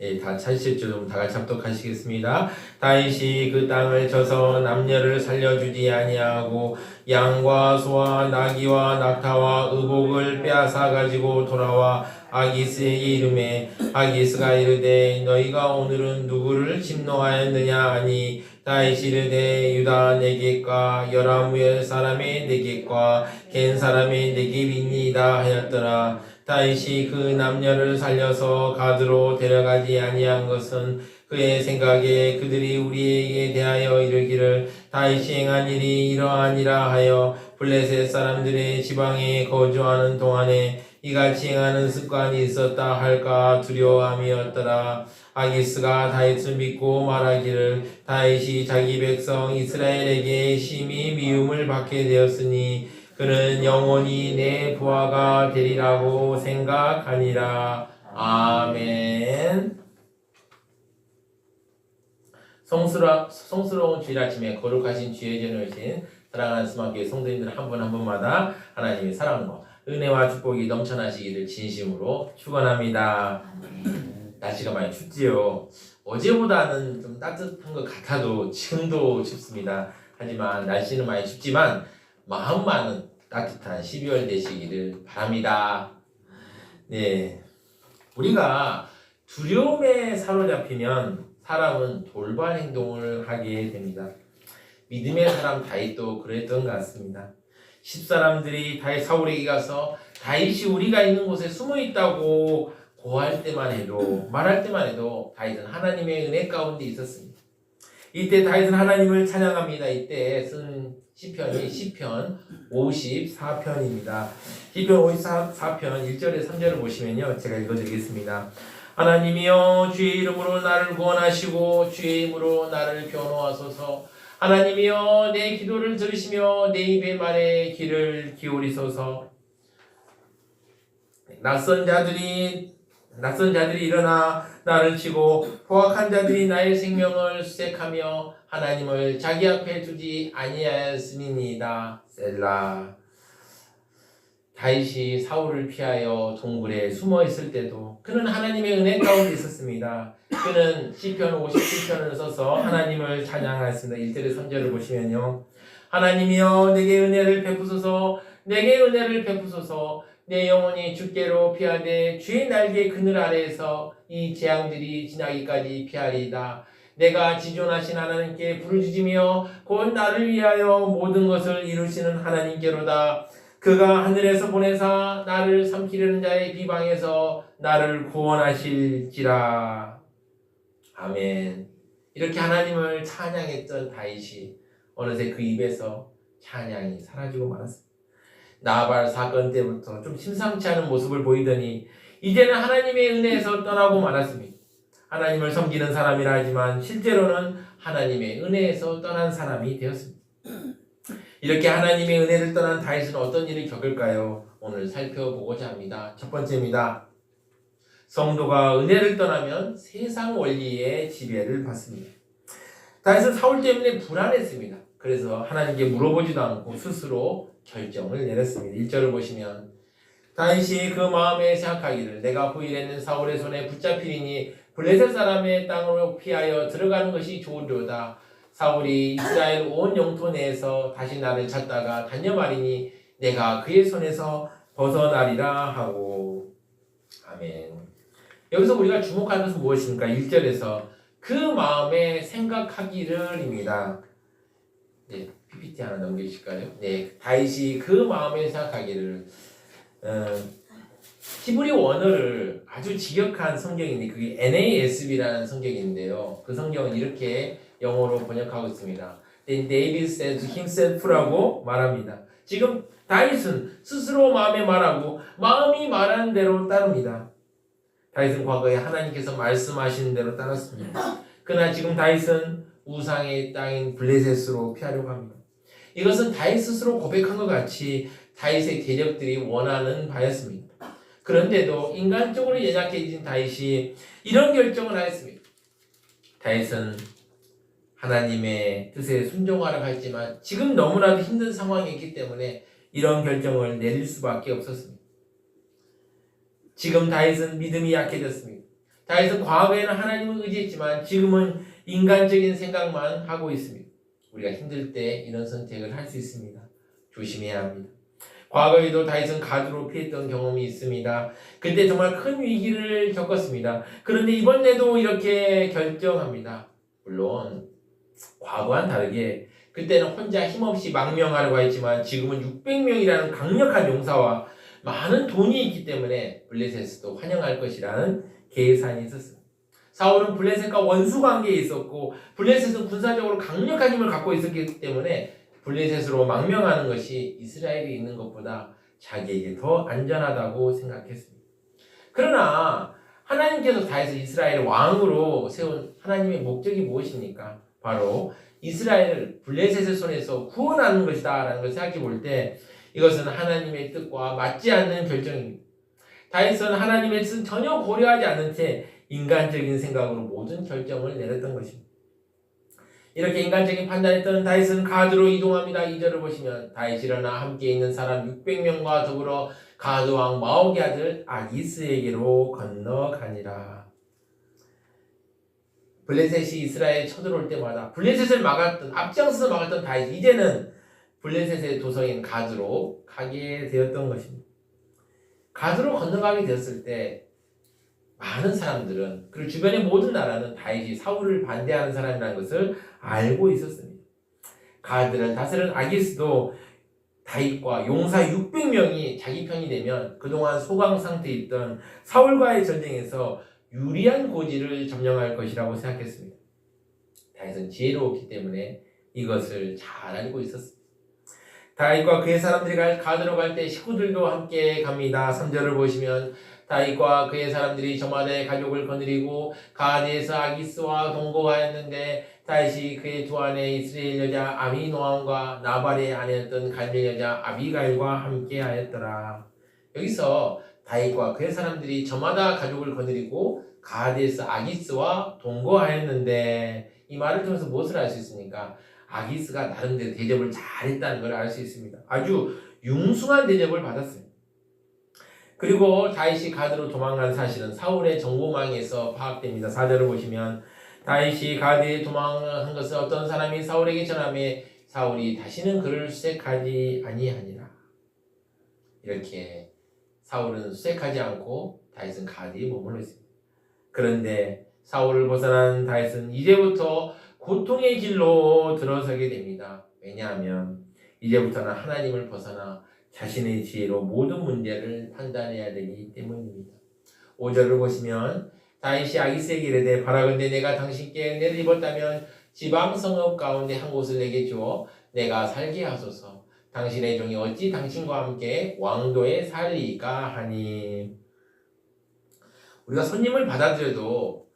예, 다 찾으셨죠? 좀 다 같이 합독하시겠습니다. 다윗이 그 땅을 쳐서 남녀를 살려주지 아니하고 양과 소와 나귀와 낙타와 의복을 빼앗아 가지고 돌아와 아기스에게 이르매 아기스가 이르되 너희가 오늘은 누구를 침노하였느냐 하니 다윗이 이르되 유다 네겝과 여라무엘 사람의 네겝과 겐 사람의 네겝이니이다 하였더라. 다윗이 그 남녀를 살려서 가드로 데려가지 아니한 것은 그의 생각에 그들이 우리에게 대하여 이르기를 다윗이 행한 일이 이러하니라 하여 블레셋 사람들의 지방에 거주하는 동안에 이같이 행하는 습관이 있었다 할까 두려워함이었더라. 아기스가 다윗을 믿고 말하기를 다윗이 자기 백성 이스라엘에게 심히 미움을 받게 되었으니 그는 영원히 내 부하가 되리라고 생각하니라. 아멘. 성스러운 주일 아침에 거룩하신 주의 전에 오신 사랑하는 스마교회 성도님들 한 분 한 분마다 하나님의 사랑과 은혜와 축복이 넘쳐나시기를 진심으로 축원합니다. 날씨가 많이 춥지요. 어제보다는 좀 따뜻한 것 같아도 지금도 춥습니다. 하지만 날씨는 많이 춥지만 마음만은 따뜻한 12월 되시기를 바랍니다. 네, 우리가 두려움에 사로잡히면 사람은 돌발 행동을 하게 됩니다. 믿음의 사람 다윗도 그랬던 것 같습니다. 10사람들이 다윗 사울에게 가서 다윗이 우리가 있는 곳에 숨어 있다고 고할 때만 해도 말할 때만 해도 다윗은 하나님의 은혜 가운데 있었습니다. 이때 다윗은 하나님을 찬양합니다. 이때 쓴 시편이 시편 54편입니다. 시편 54편 1절에 3절을 보시면요. 제가 읽어드리겠습니다. 하나님이여 주의 이름으로 나를 구원하시고 주의 이름으로 나를 변호하소서. 하나님이여 내 기도를 들으시며 내 입의 말에 귀를 기울이소서. 낯선 자들이 일어나 나를 치고 포악한 자들이 나의 생명을 수색하며 하나님을 자기 앞에 두지 아니하였음이니이다. 셀라. 다윗이 사울을 피하여 동굴에 숨어 있을 때도 그는 하나님의 은혜 가운데 있었습니다. 그는 시편 57편을 써서 하나님을 찬양하였습니다. 1절에 3절을 보시면요. 하나님이여 내게 은혜를 베푸소서. 내게 은혜를 베푸소서. 내 영혼이 주께로 피하되 주의 날개 그늘 아래에서 이 재앙들이 지나기까지 피하리이다. 내가 지존하신 하나님께 부르짖으며 곧 나를 위하여 모든 것을 이루시는 하나님께로다. 그가 하늘에서 보내사 나를 삼키려는 자의 비방에서 나를 구원하실지라. 아멘. 이렇게 하나님을 찬양했던 다윗이 어느새 그 입에서 찬양이 사라지고 말았습니다. 나발 사건 때부터 좀 심상치 않은 모습을 보이더니 이제는 하나님의 은혜에서 떠나고 말았습니다. 하나님을 섬기는 사람이라 하지만 실제로는 하나님의 은혜에서 떠난 사람이 되었습니다. 이렇게 하나님의 은혜를 떠난 다윗은 어떤 일을 겪을까요? 오늘 살펴보고자 합니다. 첫 번째입니다. 성도가 은혜를 떠나면 세상 원리의 지배를 받습니다. 다윗은 사울 때문에 불안했습니다. 그래서 하나님께 물어보지도 않고 스스로 결정을 내렸습니다. 1절을 보시면 다윗이 그 마음에 생각하기를 내가 후일에는 사울의 손에 붙잡히리니 블레셋 사람의 땅으로 피하여 들어가는 것이 좋으리로다. 사울이 이스라엘 온 영토 내에서 다시 나를 찾다가 단념하리니 내가 그의 손에서 벗어나리라 하고. 아멘. 여기서 우리가 주목할 것은 무엇입니까? 1절에서 그 마음에 생각하기를입니다. 네, PPT 하나 넘기실까요? 네, 다윗이 그 마음에 생각하기를. 히브리 원어를 아주 직역한 성경인데 그게 NASB라는 성경인데요. 그 성경은 이렇게 영어로 번역하고 있습니다. Then David said to himself라고 말합니다. 지금 다윗은 스스로 마음에 말하고 마음이 말하는 대로 따릅니다. 다윗은 과거에 하나님께서 말씀하시는 대로 따랐습니다. 그러나 지금 다윗은 우상의 땅인 블레셋으로 피하려고 합니다. 이것은 다윗 스스로 고백한 것 같이 다윗의 대적들이 원하는 바였습니다. 그런데도 인간적으로 연약해진 다윗이 이런 결정을 하였습니다. 다윗은 하나님의 뜻에 순종하라고 했지만 지금 너무나도 힘든 상황이기 때문에 이런 결정을 내릴 수밖에 없었습니다. 지금 다윗은 믿음이 약해졌습니다. 다윗은 과거에는 하나님을 의지했지만 지금은 인간적인 생각만 하고 있습니다. 우리가 힘들 때 이런 선택을 할 수 있습니다. 조심해야 합니다. 과거에도 다윗은 가드로 피했던 경험이 있습니다. 그때 정말 큰 위기를 겪었습니다. 그런데 이번에도 이렇게 결정합니다. 물론 과거와는 다르게 그때는 혼자 힘없이 망명하려고 했지만 지금은 600명이라는 강력한 용사와 많은 돈이 있기 때문에 블레셋도 환영할 것이라는 계산이 있었습니다. 사울은 블레셋과 원수 관계에 있었고 블레셋은 군사적으로 강력한 힘을 갖고 있었기 때문에 블레셋으로 망명하는 것이 이스라엘이 있는 것보다 자기에게 더 안전하다고 생각했습니다. 그러나 하나님께서 다윗을 이스라엘의 왕으로 세운 하나님의 목적이 무엇입니까? 바로 이스라엘을 블레셋의 손에서 구원하는 것이다 라는 것을 생각해 볼 때 이것은 하나님의 뜻과 맞지 않는 결정입니다. 다윗은 하나님의 뜻은 전혀 고려하지 않은 채 인간적인 생각으로 모든 결정을 내렸던 것입니다. 이렇게 인간적인 판단했던 다윗은 가드로 이동합니다. 2절을 보시면 다윗이 일어나 함께 있는 사람 600명과 더불어 가드 왕 마옥의 아들 아기스에게로 건너가니라. 블레셋이 이스라엘에 쳐들어올 때마다 블레셋을 막았던 앞장서서 막았던 다윗이 이제는 블레셋의 도성인 가드로 가게 되었던 것입니다. 가드로 건너가게 되었을 때 많은 사람들은 그리고 주변의 모든 나라는 다윗이 사울을 반대하는 사람이라는 것을 알고 있었습니다. 가드를 다스린 아기스도 다윗과 용사 600명이 자기 편이 되면 그동안 소강 상태에 있던 사울과의 전쟁에서 유리한 고지를 점령할 것이라고 생각했습니다. 다윗은 지혜로웠기 때문에 이것을 잘 알고 있었습니다. 다윗과 그의 사람들이 가드로 갈 때 식구들도 함께 갑니다. 3절을 보시면 다윗과 그의 사람들이 저마다의 가족을 거느리고 가드에서 아기스와 동거하였는데 다윗이 그의 두 아내 이스라엘 여자 아미노함과 나발의 아내였던 갈멜 여자 아비가일과 함께 하였더라. 여기서 다윗과 그의 사람들이 저마다 가족을 거느리고 가드에서 아기스와 동거하였는데 이 말을 통해서 무엇을 알 수 있습니까? 아기스가 나름대로 대접을 잘했다는 걸 알 수 있습니다. 아주 융숭한 대접을 받았어요. 그리고 다윗이 가드로 도망간 사실은 사울의 정보망에서 파악됩니다. 4절을 보시면 다윗이 가드에 도망한 것을 어떤 사람이 사울에게 전하매 사울이 다시는 그를 수색하지 아니하니라. 이렇게 사울은 수색하지 않고 다윗은 가드에 머물러 있습니다. 그런데 사울을 벗어난 다윗은 이제부터 고통의 길로 들어서게 됩니다. 왜냐하면 이제부터는 하나님을 벗어나 자신의 지혜로 모든 문제를 판단해야 되기 때문입니다. 5절을 보시면 다윗이 아기스에게 이르되 바라건대 내가 당신께 은혜를 입었다면 지방 성읍 가운데 한 곳을 내게 주어 내가 살게 하소서. 당신의 종이 어찌 당신과 함께 왕도에 살리까 하니. 우리가 손님을 받아들여도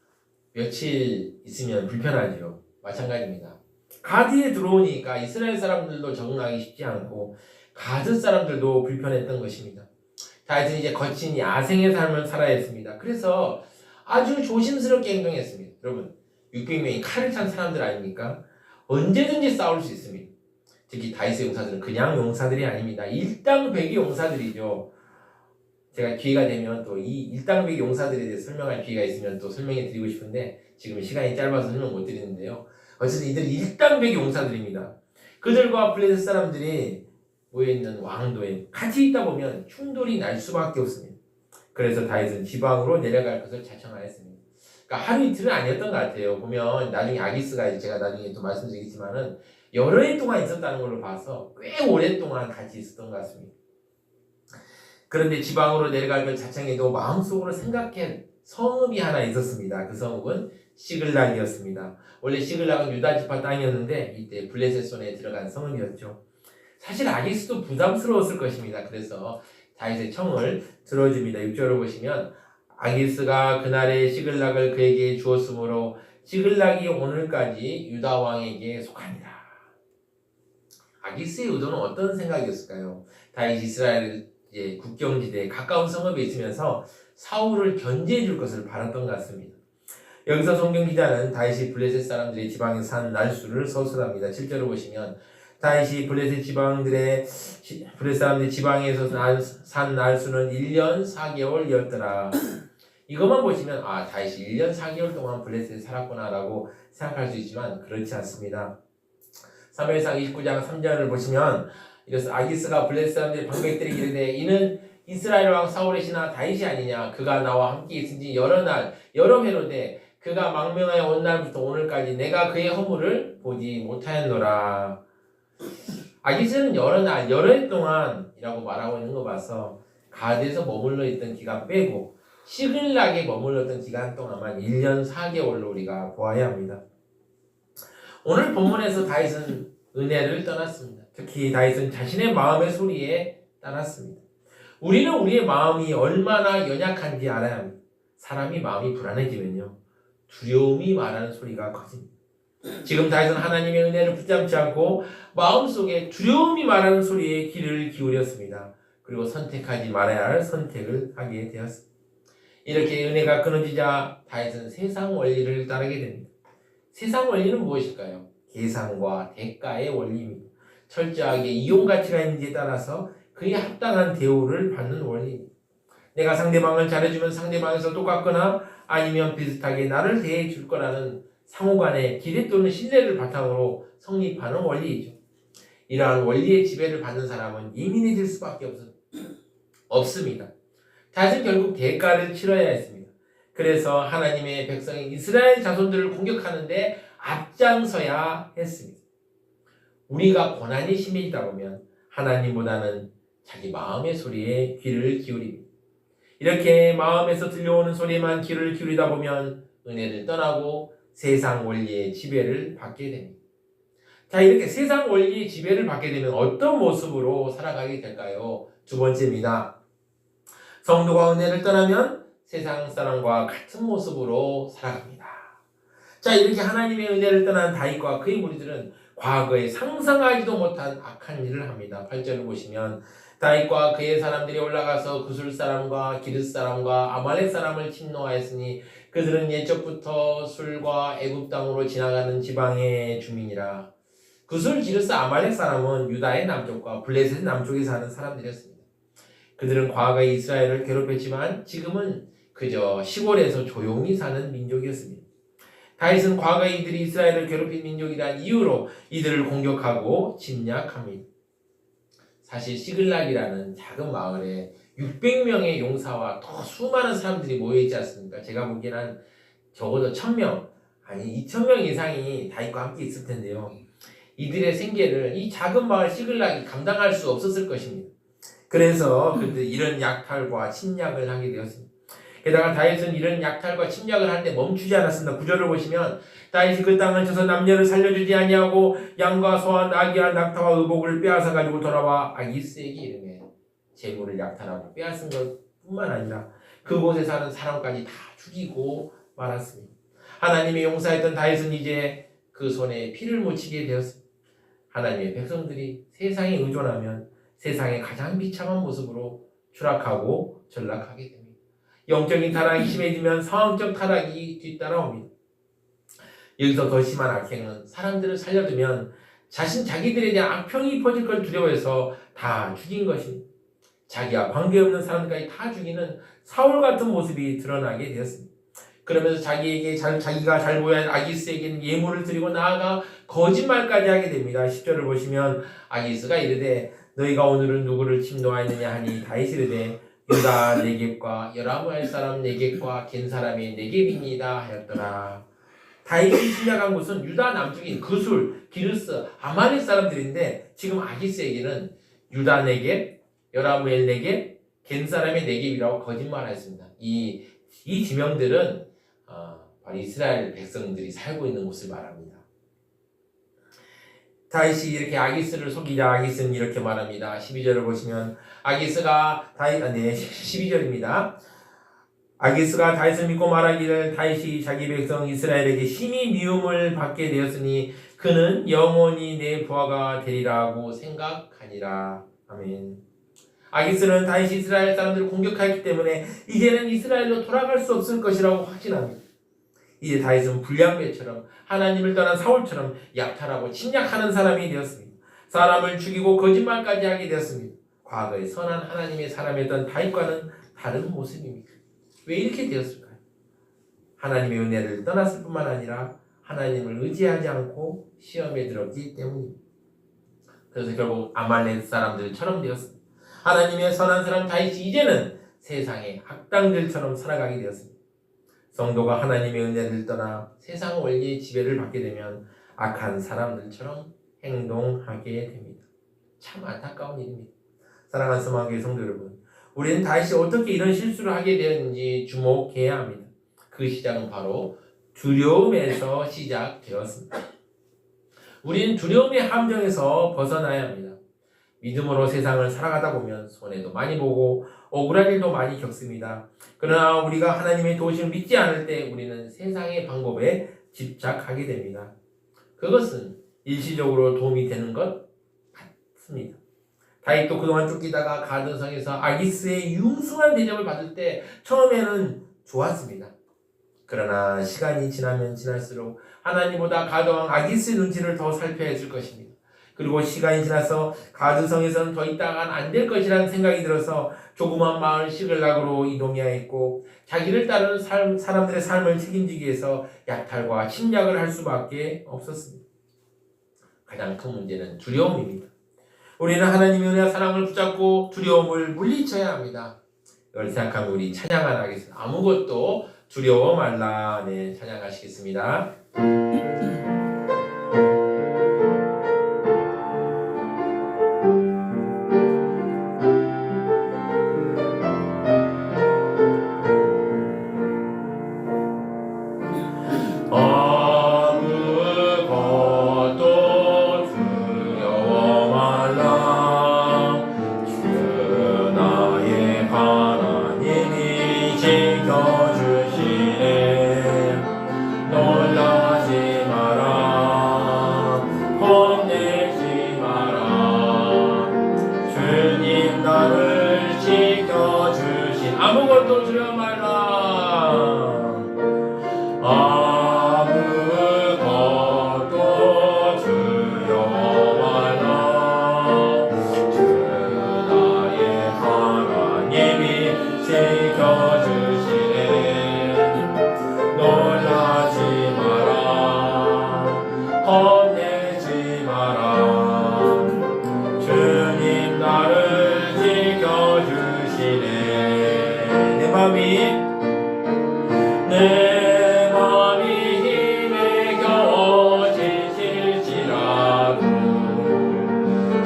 며칠 있으면 불편하죠. 마찬가지입니다. 가드에 들어오니까 이스라엘 사람들도 적응하기 쉽지 않고 가드 사람들도 불편했던 것입니다. 다윗은 이제 거친 야생의 삶을 살아야 했습니다. 그래서 아주 조심스럽게 행동했습니다. 여러분 600명이 칼을 찬 사람들 아닙니까? 언제든지 싸울 수 있습니다. 특히 다윗의 용사들은 그냥 용사들이 아닙니다. 일당백의 용사들이죠. 제가 기회가 되면 또 이 일당백의 용사들에 대해 설명할 기회가 있으면 또 설명해 드리고 싶은데 지금 시간이 짧아서 설명 못 드리는데요. 어쨌든 이들은 일당백의 용사들입니다. 그들과 블레셋 사람들이 모여있는 왕도에 같이 있다 보면 충돌이 날 수밖에 없습니다. 그래서 다윗은 지방으로 내려갈 것을 자청하였습니다. 그러니까 하루 이틀은 아니었던 것 같아요. 보면 나중에 아기스가 제가 나중에 또 말씀드리겠지만은 여러 해 동안 있었다는 걸로 봐서 꽤 오랫동안 같이 있었던 것 같습니다. 그런데 지방으로 내려갈 걸 자청해도 마음속으로 생각한 성읍이 하나 있었습니다. 그 성읍은 시글락이었습니다. 원래 시글락은 유다 지파 땅이었는데 이때 블레셋 손에 들어간 성읍이었죠. 사실 아기스도 부담스러웠을 것입니다. 그래서 다윗의 청을 들어줍니다. 6절을 보시면 아기스가 그날의 시글락을 그에게 주었으므로 시글락이 오늘까지 유다 왕에게 속합니다. 아기스의 의도는 어떤 생각이었을까요? 다윗 이스라엘 국경지대에 가까운 성읍에 있으면서 사울을 견제해 줄 것을 바랐던 것 같습니다. 여기서 성경 기자는 다윗이 블레셋 사람들의 지방에 산 날수를 서술합니다. 7절을 보시면 다윗이 블레셋 사람들의 지방에서 산 날수는 1년 4개월이었더라. 이것만 보시면 다윗이 1년 4개월 동안 블레셋에 살았구나라고 생각할 수 있지만 그렇지 않습니다. 사무엘상 29장 3절을 보시면 이래서 아기스가 블레셋 사람들의 방백들에게 이르되 이는 이스라엘 왕 사울의 신하 다윗이 아니냐. 그가 나와 함께 있은지 여러 날 여러 회로되 그가 망명하여 온 날부터 오늘까지 내가 그의 허물을 보지 못하였노라. 아기스는 여러 날 여러 해 동안이라고 말하고 있는 거 봐서 가드에서 머물러 있던 기간 빼고 시글락에 머물렀던 기간 동안만 1년 4개월로 우리가 보아야 합니다. 오늘 본문에서 다윗은 은혜를 떠났습니다. 특히 다윗은 자신의 마음의 소리에 따랐습니다. 우리는 우리의 마음이 얼마나 연약한지 알아야 합니다. 사람이 마음이 불안해지면요, 두려움이 말하는 소리가 커집니다. 지금 다윗은 하나님의 은혜를 붙잡지 않고 마음속에 두려움이 말하는 소리에 귀를 기울였습니다. 그리고 선택하지 말아야 할 선택을 하게 되었습니다. 이렇게 은혜가 끊어지자 다윗은 세상 원리를 따르게 됩니다. 세상 원리는 무엇일까요? 계산과 대가의 원리입니다. 철저하게 이용 가치가 있는지에 따라서 그에 합당한 대우를 받는 원리입니다. 내가 상대방을 잘해주면 상대방에서 똑같거나 아니면 비슷하게 나를 대해 줄 거라는 상호간의 기대 또는 신뢰를 바탕으로 성립하는 원리이죠. 이러한 원리의 지배를 받는 사람은 예민해질 수밖에 없습니다. 다윗은 결국 대가를 치러야 했습니다. 그래서 하나님의 백성인 이스라엘 자손들을 공격하는데 앞장서야 했습니다. 우리가 고난이 심해지다 보면 하나님보다는 자기 마음의 소리에 귀를 기울입니다. 이렇게 마음에서 들려오는 소리에만 귀를 기울이다 보면 은혜를 떠나고 세상 원리의 지배를 받게 됩니다. 자, 이렇게 세상 원리의 지배를 받게 되면 어떤 모습으로 살아가게 될까요? 두 번째입니다. 성도가 은혜를 떠나면 세상 사람과 같은 모습으로 살아갑니다. 자, 이렇게 하나님의 은혜를 떠난 다윗과 그의 무리들은 과거에 상상하지도 못한 악한 일을 합니다. 8절을 보시면 다윗과 그의 사람들이 올라가서 구술 사람과 기르 사람과 아말렉 사람을 침노하였으니 그들은 옛적부터 술과 애굽 땅으로 지나가는 지방의 주민이라. 구술, 기르스, 아말렉 사람은 유다의 남쪽과 블레셋의 남쪽에 사는 사람들이었습니다. 그들은 과거에 이스라엘을 괴롭혔지만 지금은 그저 시골에서 조용히 사는 민족이었습니다. 다윗은 과거에 이들이 이스라엘을 괴롭힌 민족이란 이유로 이들을 공격하고 침략합니다. 사실 시글락이라는 작은 마을에 600명의 용사와 더 수많은 사람들이 모여있지 않습니까? 제가 보기에는 적어도 1000명, 아니 2000명 이상이 다윗과 함께 있을 텐데요. 이들의 생계를 이 작은 마을 시글락이 감당할 수 없었을 것입니다. 그래서 그들 이런 약탈과 침략을 하게 되었습니다. 게다가 다윗은 이런 약탈과 침략을 하는데 멈추지 않았습니다. 9절을 보시면 다윗이 그 땅을 쳐서 남녀를 살려주지 아니하고 양과 소와 나귀와 낙타와 의복을 빼앗아 가지고 돌아와 아기스에게 이르매 재물을 약탈하고 빼앗은 것뿐만 아니라 그곳에 사는 사람까지 다 죽이고 말았습니다. 하나님의 용사였던 다윗은 이제 그 손에 피를 묻히게 되었습니다. 하나님의 백성들이 세상에 의존하면 세상의 가장 비참한 모습으로 추락하고 전락하게 됩니다. 영적인 타락이 심해지면 상황적 타락이 뒤따라옵니다. 여기서 더 심한 악행은 사람들을 살려두면 자기들에 대한 악평이 퍼질 걸 두려워해서 다 죽인 것입니다. 자기와 관계없는 사람들까지 다 죽이는 사울 같은 모습이 드러나게 되었습니다. 그러면서 자기가 잘 보여야 할 아기스에게는 예물을 드리고 나아가 거짓말까지 하게 됩니다. 10절을 보시면 아기스가 이르되 너희가 오늘은 누구를 침노하였느냐 하니 다윗이 이르되 유다 네겝과 여라무엘 사람 네겝과 겐 사람의 네겝입니다 하였더라. 다윗이 침략한 곳은 유다 남쪽인 그술, 기르스, 아말렉 사람들인데 지금 아기스에게는 유다 네겝, 여라무엘 네겝, 겐 사람의 네겝이라고 거짓말했습니다. 이 지명들은 바로 이스라엘 백성들이 살고 있는 곳을 말합니다. 다윗이 이렇게 아기스를 속이자 아기스는 이렇게 말합니다. 12절을 보시면 아기스가 12절입니다. 아기스가 다윗을 믿고 말하기를 다윗이 자기 백성 이스라엘에게 심히 미움을 받게 되었으니 그는 영원히 내 부하가 되리라고 생각하니라. 아멘. 아기스는 다윗이 이스라엘 사람들을 공격하였기 때문에 이제는 이스라엘로 돌아갈 수 없을 것이라고 확신합니다. 이제 다윗은 불량배처럼 하나님을 떠난 사울처럼 약탈하고 침략하는 사람이 되었습니다. 사람을 죽이고 거짓말까지 하게 되었습니다. 과거에 선한 하나님의 사람이었던 다윗과는 다른 모습입니다. 왜 이렇게 되었을까요? 하나님의 은혜를 떠났을 뿐만 아니라 하나님을 의지하지 않고 시험에 들었기 때문입니다. 그래서 결국 아말렉 사람들처럼 되었습니다. 하나님의 선한 사람 다윗이 이제는 세상의 악당들처럼 살아가게 되었습니다. 성도가 하나님의 은혜를 떠나 세상 원리의 지배를 받게 되면 악한 사람들처럼 행동하게 됩니다. 참 안타까운 일입니다. 사랑하는 소망교회 성도 여러분, 우리는 다윗이 어떻게 이런 실수를 하게 되었는지 주목해야 합니다. 그 시작은 바로 두려움에서 시작되었습니다. 우리는 두려움의 함정에서 벗어나야 합니다. 믿음으로 세상을 살아가다 보면 손해도 많이 보고 억울한 일도 많이 겪습니다. 그러나 우리가 하나님의 도우심을 믿지 않을 때 우리는 세상의 방법에 집착하게 됩니다. 그것은 일시적으로 도움이 되는 것 같습니다. 다윗도 그동안 쫓기다가 가드성에서 아기스의 융숭한 대접을 받을 때 처음에는 좋았습니다. 그러나 시간이 지나면 지날수록 하나님보다 가드왕 아기스의 눈치를 더 살펴야 했을 것입니다. 그리고 시간이 지나서 가드성에서는 더 있다간 안 될 것이라는 생각이 들어서 조그만 마을 시글락으로 이동해야 했고 자기를 따르는 사람들의 삶을 책임지기 위해서 약탈과 침략을 할 수밖에 없었습니다. 가장 큰 문제는 두려움입니다. 우리는 하나님의 은혜와 사랑을 붙잡고 두려움을 물리쳐야 합니다. 이걸 생각하면 우리 찬양을 하겠습니다. 아무것도 두려워 말라. 네, 찬양하시겠습니다. 아무것도 두려워 말라. 아무것도 두려워 말라. 주 나의 하나님이 지켜주시네. 놀라지 마라. 겁내지 마라. 주님 나를 지켜주시네. 내 맘이 힘에 겨워지실지라도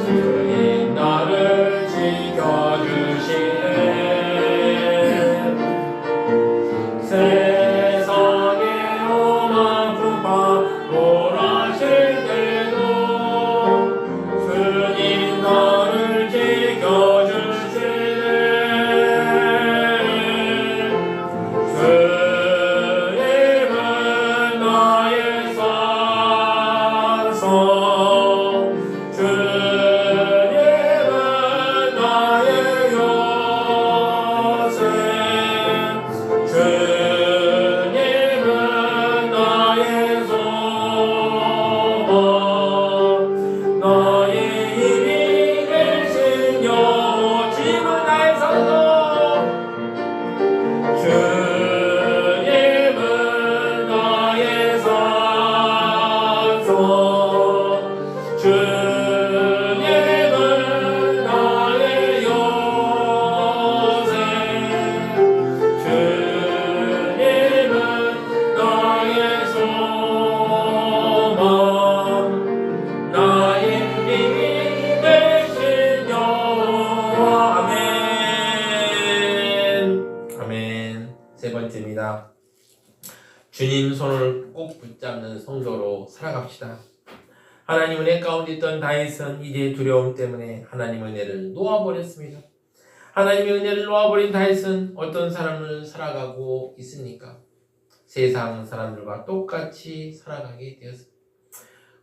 주님 나를 지켜주시네. 세상의 험한 풍파 몰아칠 때도 주님 나를 지켜주시네. 세 번째입니다. 주님 손을 꼭 붙잡는 성도로 살아갑시다. 하나님 은혜 가운데 있던 다윗은 이제 두려움 때문에 하나님 은혜를 놓아버렸습니다. 하나님의 은혜를 놓아버린 다윗은 어떤 삶을 살아가고 있습니까? 세상 사람들과 똑같이 살아가게 되었습니다.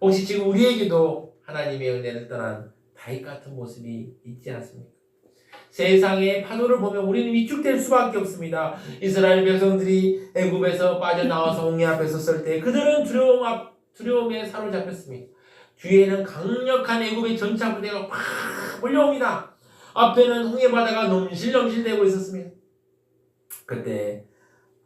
혹시 지금 우리에게도 하나님의 은혜를 떠난 다윗 같은 모습이 있지 않습니까? 세상의 파도를 보면 우리는 위축될 수밖에 없습니다. 이스라엘 백성들이 애굽에서 빠져나와서 홍해 앞에 섰을 때 그들은 두려움에 사로잡혔습니다. 뒤에는 강력한 애굽의 전차 부대가 팍 몰려옵니다. 앞에는 홍해 바다가 넘실넘실대고 있었습니다. 그때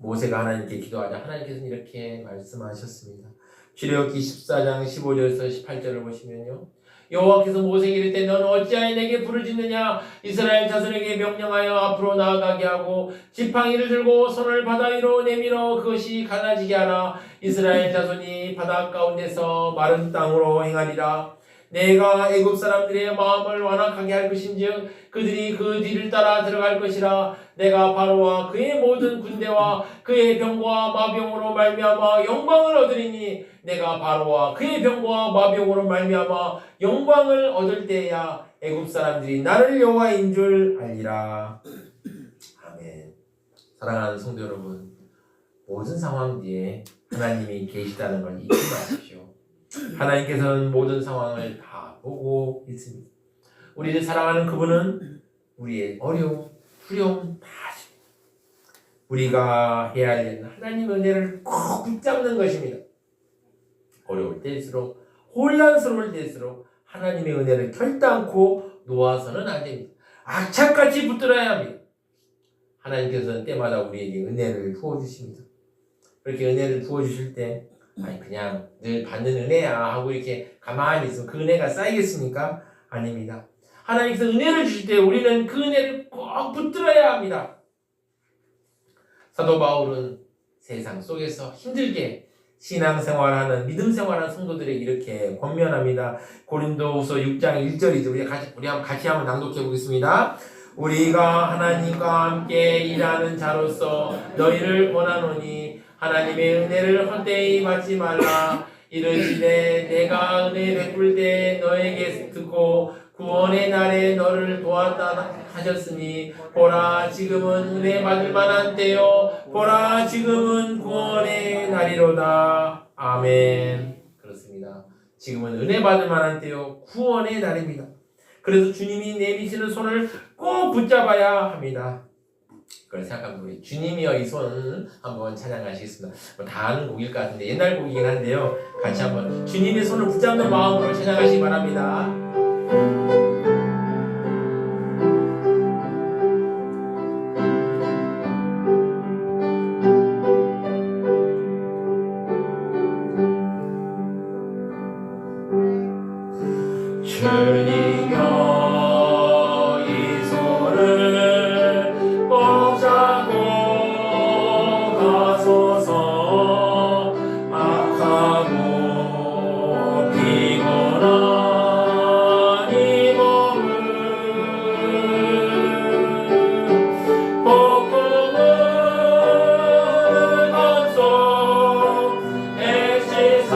모세가 하나님께 기도하자 하나님께서는 이렇게 말씀하셨습니다. 출애굽기 14장 15절에서 18절을 보시면요. 여호와께서 모세에게 이르되 너는 어찌하여 내게 부르짖느냐 이스라엘 자손에게 명령하여 앞으로 나아가게 하고 지팡이를 들고 손을 바다 위로 내밀어 그것이 갈라지게 하라. 이스라엘 자손이 바다 가운데서 마른 땅으로 행하리라. 내가 애굽 사람들의 마음을 완악하게 할 것인즉 그들이 그 뒤를 따라 들어갈 것이라. 내가 바로와 그의 모든 군대와 그의 병과 마병으로 말미암아 영광을 얻으리니 내가 바로와 그의 병과 마병으로 말미암아 영광을 얻을 때야 애굽 사람들이 나를 여호와인 줄 알리라. 아멘. 사랑하는 성도 여러분, 모든 상황 뒤에 하나님이 계시다는 걸 잊지 마십시오. 하나님께서는 모든 상황을 다 보고 있습니다. 우리를 사랑하는 그분은 우리의 어려움, 두려움 다 아십니다. 우리가 해야 할 일은 하나님의 은혜를 꼭 붙잡는 것입니다. 어려울 때일수록, 혼란스러울 때일수록 하나님의 은혜를 결단코 놓아서는 안 됩니다. 악착같이 붙들어야 합니다. 하나님께서는 때마다 우리에게 은혜를 부어주십니다. 그렇게 은혜를 부어주실 때 아니 그냥 늘 받는 은혜야 하고 이렇게 가만히 있으면 그 은혜가 쌓이겠습니까? 아닙니다. 하나님께서 은혜를 주실 때 우리는 그 은혜를 꼭 붙들어야 합니다. 사도 바울은 세상 속에서 힘들게 신앙생활하는 믿음생활하는 성도들에게 이렇게 권면합니다. 고린도후서 6장 1절이죠. 우리 같이 한번 낭독해 보겠습니다. 우리가 하나님과 함께 일하는 자로서 너희를 원하노니 하나님의 은혜를 헛되이 받지 말라. 이르시되 내가 은혜 베풀 때 너에게 듣고 구원의 날에 너를 도왔다 하셨으니 보라 지금은 은혜 받을 만한 때요 보라 지금은 구원의 날이로다. 아멘. 그렇습니다. 지금은 은혜 받을 만한 때요 구원의 날입니다. 그래서 주님이 내미시는 손을 꼭 붙잡아야 합니다. 그걸 생각하면 우리 주님이여 이 손 한번 찬양하시겠습니다. 다 아는 곡일 것 같은데 옛날 곡이긴 한데요. 같이 한번 주님의 손을 붙잡는 마음으로 찬양하시기 바랍니다. 주님여 이 손을 꼭 잡고 가소서. 악하고 피곤한 이 몸을 폭풍을 감속 액시사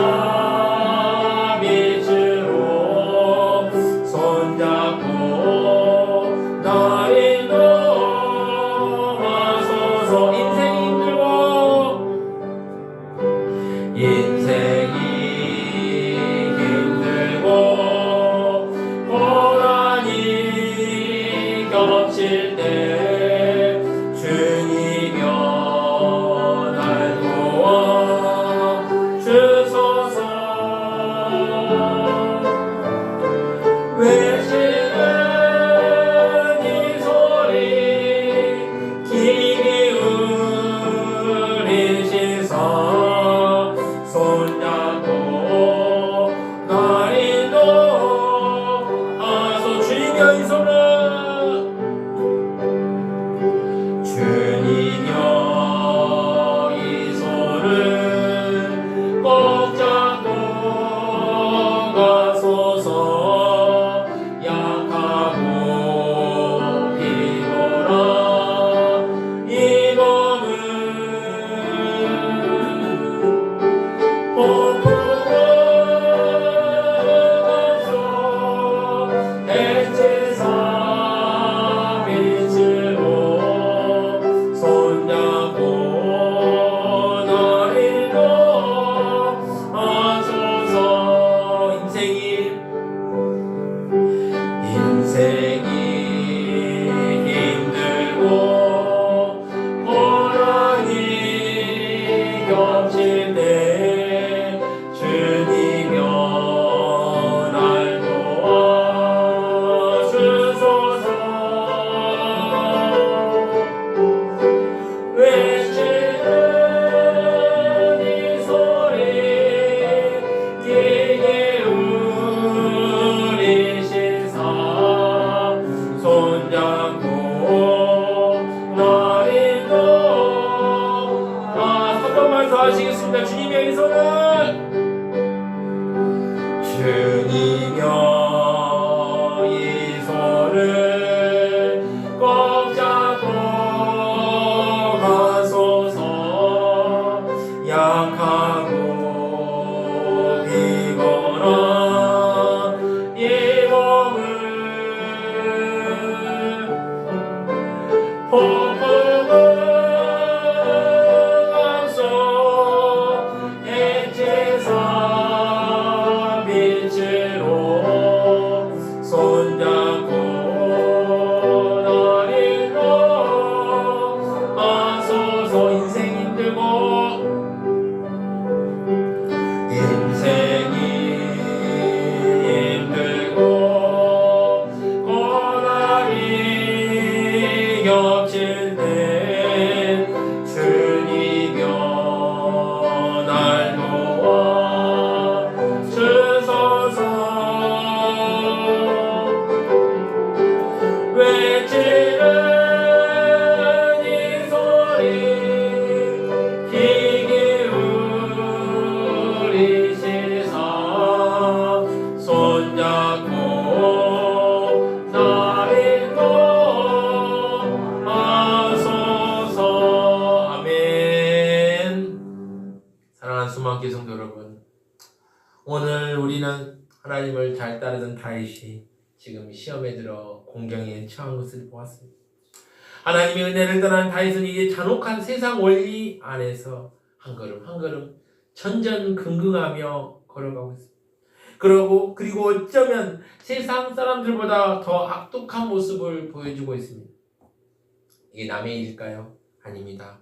빛으로 손잡고 날 인도하소서. 인생이 힘들고 고난이 겹칠 때 주님여 날 도와 주소서. 외치는 이 소리 귀 기울인 시선 손잡고 날 인도하소. 주님여 이 손을 주님여 이 손을 꼭 잡고 가소서. 약하고 피곤한 이 몸을 폭풍을 감속 액체사 빛으로 손잡고 날 인도하소서. 인생이 힘들고 고난이 겹칠 때 주님여 날 도와 주소서. 외치는 기도하시겠습니다. 주님의 이 손은 주님여 이 손을 꼭 잡고 가소서. 약하고 비거나 이 몸을 겹칠 때 주님여 날 도와 주소서. 외치는 이 소리 귀 기울이시사 손잡고 수많게 성도 여러분, 오늘 우리는 하나님을 잘 따르던 다윗이 지금 시험에 들어 공경에 처한 것을 보았습니다. 하나님의 은혜를 떠난 다윗은 이제 잔혹한 세상 원리 안에서 한 걸음 한 걸음 전전긍긍하며 걸어가고 있습니다. 그리고 어쩌면 세상 사람들보다 더 악독한 모습을 보여주고 있습니다. 이게 남의 일일까요? 아닙니다.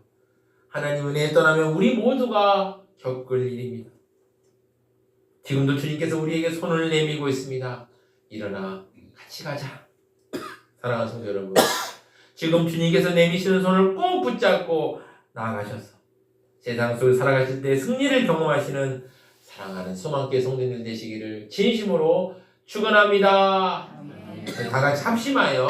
하나님 은혜에 떠나면 우리 모두가 겪을 일입니다. 지금도 주님께서 우리에게 손을 내밀고 있습니다. 일어나 같이 가자. 사랑하는 성도 여러분, 지금 주님께서 내미시는 손을 꼭 붙잡고 나아가셔서 세상 속에 살아가실 때 승리를 경험하시는 사랑하는 소망교회 성도님들 되시기를 진심으로 축원합니다. 다 같이 합심하여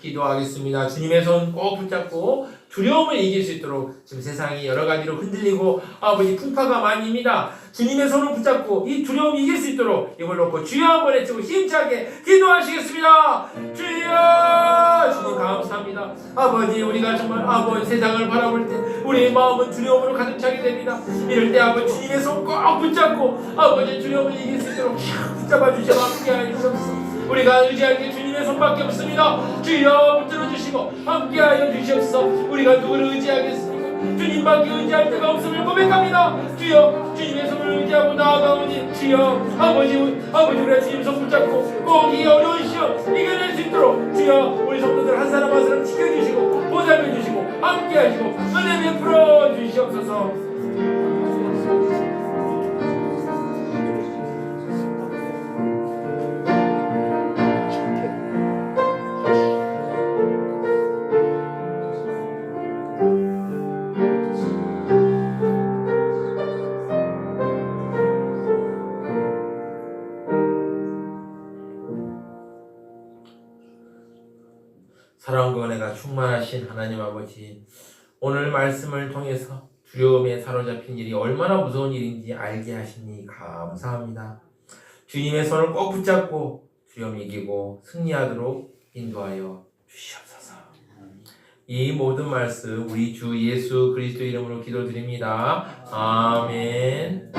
기도하겠습니다. 주님의 손 꼭 붙잡고 두려움을 이길 수 있도록, 지금 세상이 여러 가지로 흔들리고 아버지 풍파가 많이입니다. 주님의 손을 붙잡고 이 두려움을 이길 수 있도록 이걸 놓고 주여 한번 외치고 힘차게 기도하시겠습니다. 주여! 주님 감사합니다. 아버지, 우리가 정말 아버지 세상을 바라볼 때 우리의 마음은 두려움으로 가득 차게 됩니다. 이럴 때 아버지 주님의 손 꼭 붙잡고 아버지 두려움을 이길 수 있도록 붙잡아 주시고 함께하여 주옵소서. 우리가 의지할 게 주님의 손밖에 없습니다. 주여 붙들어 주시고 함께하여 주시옵소서. 우리가 누구를 의지하겠습니까? 주님밖에 의지할 데가 없음을 고백합니다. 주여, 주님의 손을 의지하고 나아가오니 주여, 아버지 우리가 주님 손 붙잡고 꼭 이 어려운 시험 이겨낼 수 있도록 주여, 우리 성도들 한 사람 한 사람 지켜주시고 보살펴 주시고 함께하시고 은혜 베풀어 주시옵소서. 사랑과 은혜가 충만하신 하나님 아버지, 오늘 말씀을 통해서 두려움에 사로잡힌 일이 얼마나 무서운 일인지 알게 하시니 감사합니다. 주님의 손을 꼭 붙잡고 두려움 이기고 승리하도록 인도하여 주시옵소서. 이 모든 말씀 우리 주 예수 그리스도 이름으로 기도드립니다. 아멘.